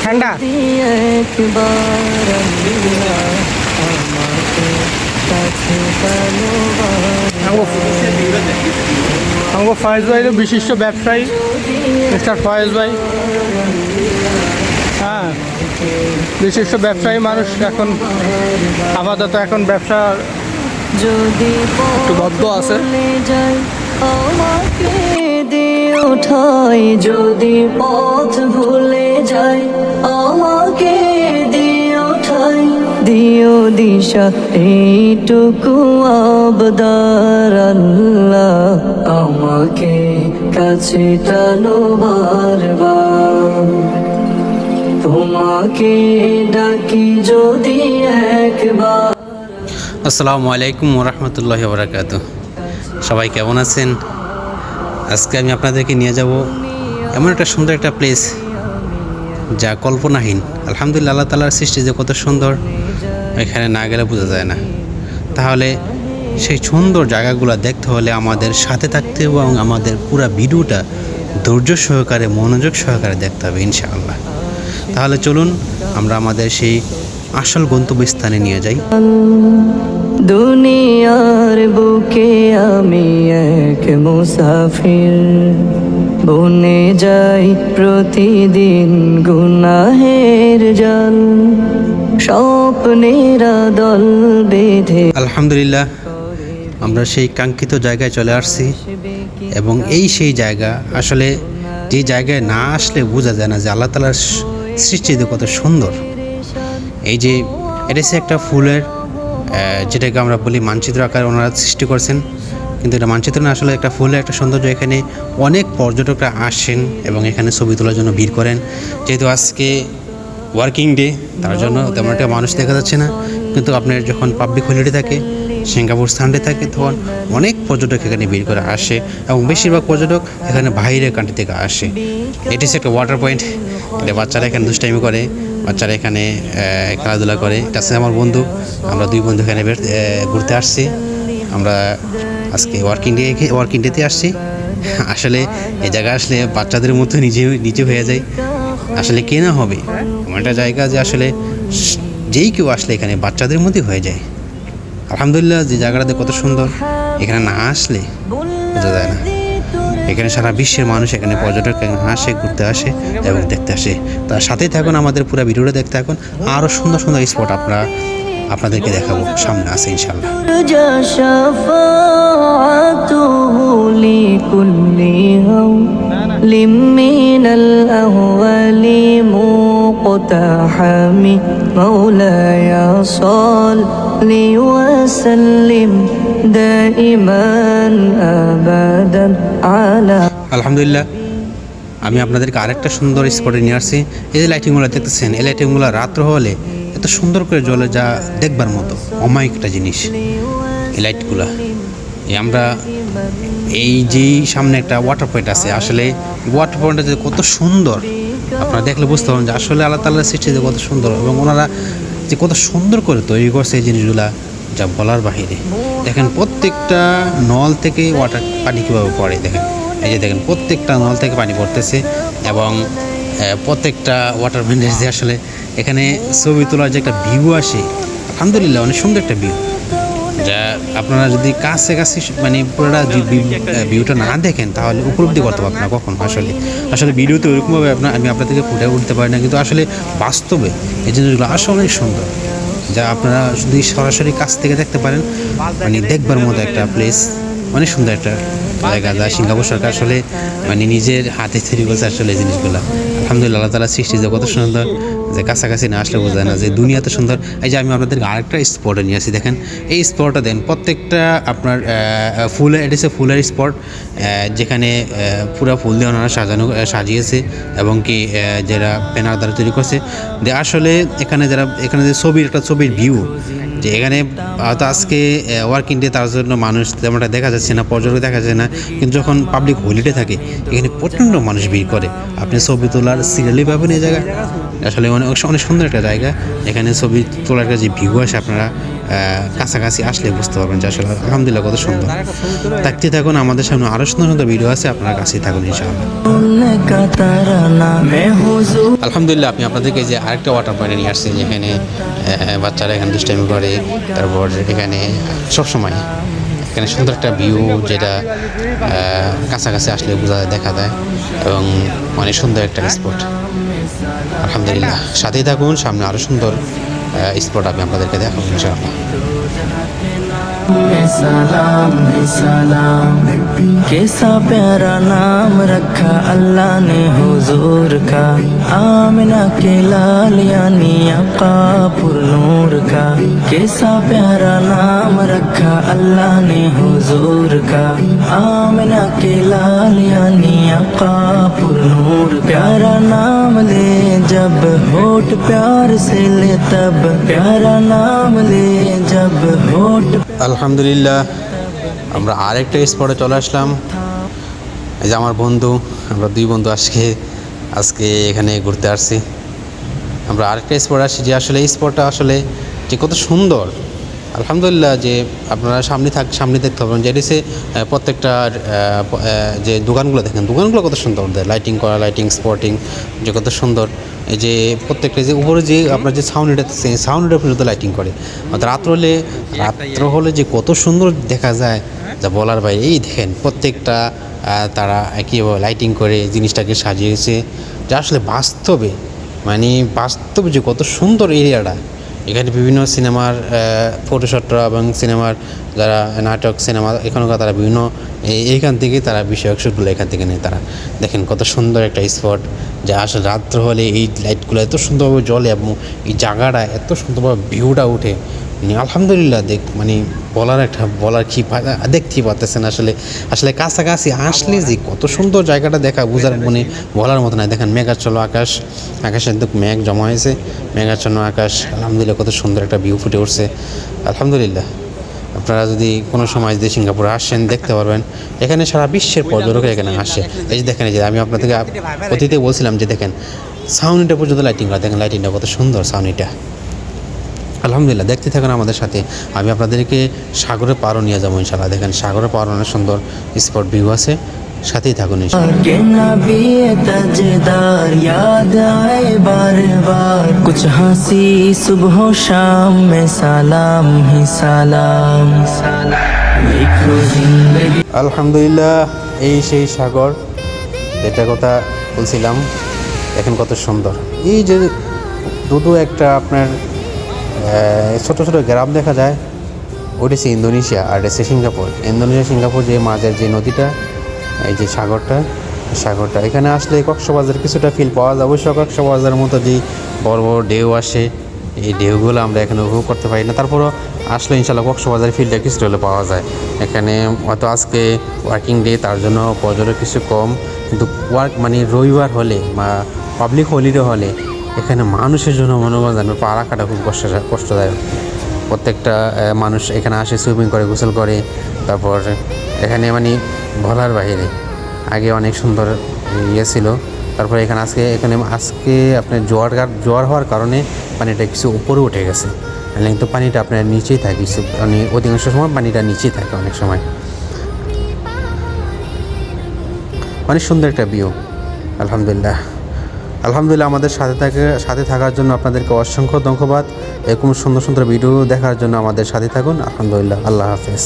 ঠান্ডা আমাকে ফয়েজ ভাই বিশিষ্ট ব্যবসায়ী মিস্টার ফয়েজ ভাই। হ্যাঁ, বিশিষ্ট ব্যবসায়ী মানুষ। এখন আপাতত এখন ব্যবসা একটু বদ্ধ আছে। ওঠাই যদি পথ ভুলে যাই, আমাকে দিও ঠাই, দিও দিশা এইটুকু আবদার আল্লাহ, আমাকে কাছে টানো বারবার, তোমাকে ডাকি যদি একবার। আসসালামু আলাইকুম ওরহমতুল্লাহি ওয়া বারাকাতুহু। সবাই কেমন আছেন? আজকে আমি আপনাদেরকে নিয়ে যাব এমন একটা সুন্দর একটা প্লেস যা কল্পনাহীন। আলহামদুলিল্লাহ, আল্লাহ তাআলার সৃষ্টি যে কত সুন্দর, এখানে না গেলে বোঝা যায় না। তাহলে সেই সুন্দর জায়গাগুলো দেখতে হলে আমাদের সাথে থাকতে হবে এবং আমাদের পুরো ভিডিওটা ধৈর্য সহকারে মনোযোগ সহকারে দেখতে হবে ইনশাআল্লাহ। তাহলে চলুন আমরা আমাদের সেই আসল গন্তব্যস্থানে নিয়ে যাই। দুনিয়ার বুকে আমি এক মুসাফির, বনে যাই প্রতিদিন গুনাহের জাল, স্বপ্নের দল বেঁধে। আলহামদুলিল্লাহ, আমরা সেই কাঙ্ক্ষিত জায়গায় চলে আসছি এবং এই সেই জায়গা আসলে যে জায়গায় না আসলে বোঝা যায় না যে আল্লাহ তাআলার সৃষ্টি কত সুন্দর। এই যে এটা হচ্ছে একটা ফুলের যেটাকে আমরা বলি মানচিত্র আকারে ওনারা সৃষ্টি করছেন, কিন্তু এটা মানচিত্র না, আসলে একটা ফুলের একটা সৌন্দর্য। এখানে অনেক পর্যটকরা আসেন এবং এখানে ছবি তোলার জন্য ভিড় করেন। যেহেতু আজকে ওয়ার্কিং ডে, তার জন্য তেমন একটা মানুষ দেখা যাচ্ছে না, কিন্তু আপনার যখন পাবলিক হলিডে থাকে, সিঙ্গাপুর সানডে থাকে, তখন অনেক পর্যটক এখানে ভিড় করে আসে এবং বেশিরভাগ পর্যটক এখানে বাইরের কান্ট্রি থেকে আসে। এটি হচ্ছে একটা ওয়াটার পয়েন্ট। এটা বাচ্চারা এখানে দুষ্টাইমি করে, বাচ্চারা এখানে খেলাধুলা করে। এটা আছে আমার বন্ধু, আমরা দুই বন্ধু এখানে ঘুরতে আসছি। আমরা আজকে ওয়ার্কিং ডেতে আসছি। আসলে এই জায়গায় আসলে বাচ্চাদের মতো নিজে হয়ে যায়। আসলে কে না হবে এমন একটা জায়গা যে আসলে যেই কেউ আসলে এখানে বাচ্চাদের মধ্যে হয়ে যায়। আলহামদুলিল্লাহ, যে জায়গাটাতে কত সুন্দর, এখানে না আসলে বোঝা যায় না। এখানে সারা বিশ্বের মানুষ এখানে পর্যটক আসে, ঘুরতে আসে এবং দেখতে আসে। তার সাথেই থাকুন, আমাদের পুরো ভিডিওটা দেখতে থাকুন। আরও সুন্দর সুন্দর স্পট আপনাদেরকে দেখাবো, সামনে আছে ইনশাআল্লাহ। আলহামদুলিল্লাহ, আমি আপনাদেরকে আরেকটা সুন্দর স্পটে নিয়ে আসছি। এই যে লাইটিংগুলো দেখতেছেন, এই লাইটিংগুলো রাত্র হলে এত সুন্দর করে জ্বলে, যা দেখবার মতো অমায়িক একটা জিনিস এই লাইটগুলা। আমরা এই যে সামনে একটা ওয়াটার পয়েন্ট আছে, আসলে ওয়াটার পয়েন্টটা যে কত সুন্দর আপনারা দেখলে বুঝতে পারবেন যে আসলে আল্লাহ তাআলার সৃষ্টি যে কত সুন্দর এবং ওনারা যে কত সুন্দর করে তৈরি করছে এই জিনিসগুলা, যা বলার বাহিরে। দেখেন প্রত্যেকটা নল থেকে পানি কীভাবে পড়ে, দেখেন এই যে দেখেন প্রত্যেকটা নল থেকে পানি পড়তেছে এবং প্রত্যেকটা ওয়াটার ভেন্ডেজ দিয়ে আসলে এখানে ছবি তোলার যে একটা ভিউ আসে, আলহামদুলিল্লাহ অনেক সুন্দর একটা ভিউ, যা আপনারা যদি কাছে মানে পুরোটা ভিউটা না দেখেন তাহলে উপলব্ধি করতে পারবেন না কখন। আসলে ভিডিওতে ওইরকমভাবে আমি আপনাদেরকে ফুটে উঠতে পারি না, কিন্তু আসলে বাস্তবে এই জিনিসগুলো আসলে অনেক সুন্দর, যা আপনারা যদি সরাসরি কাছ থেকে দেখতে পারেন, মানে দেখবার মতো একটা প্লেস, অনেক সুন্দর একটা জায়গা, যা সিঙ্গাপুর সরকার আসলে মানে নিজের হাতে তৈরি করছে আসলে এই জিনিসগুলো। আলহামদুলিল্লাহ, আল্লাহ তাআলার সৃষ্টি যে কত সুন্দর, যে কাছাকাছি না আসলে বোঝা যায় না যে দুনিয়া তো সুন্দর। এই যে আমি আপনাদেরকে আরেকটা স্পটে নিয়ে আসি, দেখেন এই স্পটটা দেন প্রত্যেকটা আপনার ফুলের, এটা হচ্ছে ফুলের স্পট, যেখানে পুরো ফুল দিয়ে ওনারা সাজিয়েছে এবং কি যারা ব্যানার দ্বারা তৈরি করছে। যে আসলে এখানে যে ছবির ভিউ, যে এখানে হয়তো আজকে ওয়ার্কিং ডে, তার জন্য মানুষ তেমনটা দেখা যাচ্ছে না, পর্যটক দেখা যাচ্ছে না, কিন্তু যখন পাবলিক হলিডে থাকে এখানে প্রচণ্ড মানুষ ভিড় করে। আপনি ছবি তোলার সিরিয়ালি পাবেন এই জায়গা। আসলে অনেক সুন্দর একটা জায়গা। এখানে ছবি তোলার যে ভিউ আসে আপনারা কাছাকাছি আসলে বুঝতে পারবেন যে আসলে আলহামদুলিল্লাহ কত সুন্দর। দেখতে থাকুন, আমাদের সামনে আরও সুন্দর সুন্দর ভিডিও আছে, আপনারা কাছেই থাকুন ইনশাআল্লাহ। उनका तराना मैं हुजूर আলহামদুলিল্লাহ আমি আপনাদেরকে যে আরেকটা ওয়াটার পয়েন্টে নিয়ে আসছি, যেখানে বাচ্চারা এখানে দুষ্টামি করে, তারপর এখানে সবসময় এখানে সুন্দর একটা ভিউ, যেটা কাছাকাছি আসলে বোঝা যায়, দেখা যায়, এবং অনেক সুন্দর একটা স্পট। আলহামদুলিল্লাহ সাথেই থাকুন, সামনে আরও সুন্দর স্পট আমি আপনাদেরকে দেখাবো ইনশাআল্লাহ। सलाम कैसा प्यारा नाम रखा अल्लाह ने हुजूर का, आमिना के लाल यानी आका पुरनूर का। कैसा प्यारा नाम रखा अल्लाह ने हुजूर का, आमिना के लाल यानी आका पुरनूर। प्यारा नाम ले जब होठ प्यार से ले तब, प्यारा नाम ले जब होठ। আলহামদুলিল্লাহ আমরা আরেকটা স্পটে চলে আসলাম। এই যে আমার বন্ধু, আমরা দুই বন্ধু আজকে এখানে ঘুরতে আসছি। আমরা আরেকটা স্পট আসছি, যে আসলে এই স্পটটা আসলে যে কত সুন্দর। আলহামদুলিল্লাহ যে আপনারা সামনে দেখতে পাবেন যে এসে প্রত্যেকটা যে দোকানগুলো দেখেন, দোকানগুলো কত সুন্দর, লাইটিং করা, লাইটিং স্পটিং যে কত সুন্দর। এই যে প্রত্যেকটা যে উপরে যে আপনার যে সাউন্ডটা সাউন্ডটা পর্যন্ত লাইটিং করে, রাত্র হলে যে কত সুন্দর দেখা যায় যা বলার বাইরে। এই দেখেন প্রত্যেকটা তারা কীভাবে লাইটিং করে জিনিসটাকে সাজিয়েছে, যা আসলে বাস্তবে যে কত সুন্দর এরিয়াটা। এখানে বিভিন্ন সিনেমার ফটোশুটরা এবং সিনেমার যারা নাটক সিনেমা এখানকার তারা বিভিন্ন এইখান থেকে তারা বিষয়ক শ্যুটগুলো এখান থেকে নেয়। তারা দেখেন কত সুন্দর একটা স্পট, যা আসলে রাত্র হলে এই লাইটগুলো এত সুন্দরভাবে জ্বলে এবং এই জায়গাটা এত সুন্দরভাবে ভিউটা উঠে। আলহামদুলিল্লাহ দেখতেই পাচ্ছেন আসলে কাছাকাছি আসলে যে কত সুন্দর জায়গাটা দেখা বোঝার বলার মতো না। দেখেন মেঘাচ্ছন্ন আকাশে মেঘ জমা হয়েছে, মেঘাচ্ছন্ন আকাশ। আলহামদুলিল্লাহ কত সুন্দর একটা ভিউ ফুটে উঠছে। আলহামদুলিল্লাহ আপনারা যদি কোনো সময় যদি সিঙ্গাপুরে আসেন দেখতে পারবেন, এখানে সারা বিশ্বের পর্যটক এখানে আসে। এই যে দেখেন, এই যে আমি আপনাদেরকে অতীতে বলছিলাম যে দেখেন সাউন্ডটা পর্যন্ত লাইটিং করা, দেখেন লাইটিংটা কত সুন্দর সাউন্ডটা। আলহামদুলিল্লাহ দেখতে থাকুন আমাদের সাথে, আমি আপনাদেরকে সাগরের পাড়ও নিয়ে যাবো ইনশাআল্লাহ। দেখেন সাগরের পাড় অনেক সুন্দর স্পট ভিউ আছে, সাথেই থাকুন ইনশাআল্লাহ। के नबी तजदार याद आए बार बार, कुछ हंसी सुबह शाम में सलाम ही सलाम। लिखो जिंदगी আলহামদুলিল্লাহ এই সেই সাগর যেটা কথা বলছিলাম, দেখেন কত সুন্দর। এই যে দুটো একটা আপনার ছোট ছোট গ্রাম দেখা যায়, ওটা হচ্ছে ইন্দোনেশিয়া আর এটা হচ্ছে সিঙ্গাপুর যে মাঝের যে নদীটা, এই যে সাগরটা এখানে আসলে কক্সবাজার কিছুটা ফিল পাওয়া যায়। অবশ্য কক্সবাজারের মতো যে বড় বড় ঢেউ আসে, এই ঢেউগুলো আমরা এখানে উপভোগ করতে পারি না। তারপরও আসলে ইনশাল্লাহ কক্সবাজার ফিলটা কিছুটা হলে পাওয়া যায়। এখানে হয়তো আজকে ওয়ার্কিং ডে, তার জন্য পর্যটক কিছু কম, কিন্তু রবিবার হলে বা পাবলিক হলিডে হলে এখানে মানুষের জন্য মনে করেন পা রাখাটা খুব কষ্টদায়ক। প্রত্যেকটা মানুষ এখানে আসে, সুইমিং করে, গোসল করে। তারপর এখানে বলার বাইরে আগে অনেক সুন্দর ছিল। তারপরে এখানে আজকে আপনার জোয়ার হওয়ার কারণে পানিটা কিছু উপরে উঠে গেছে, কিন্তু পানিটা আপনার নিচেই থাকে, অধিকাংশ সময় পানিটা নিচেই থাকে। অনেক সময় অনেক সুন্দর একটা ভিউ। আলহামদুলিল্লাহ আমাদের সাথে থাকার জন্য আপনাদেরকে অসংখ্য ধন্যবাদ। এরকম সুন্দর সুন্দর ভিডিও দেখার জন্য আমাদের সাথে থাকুন। আলহামদুলিল্লাহ, আল্লাহ হাফেজ।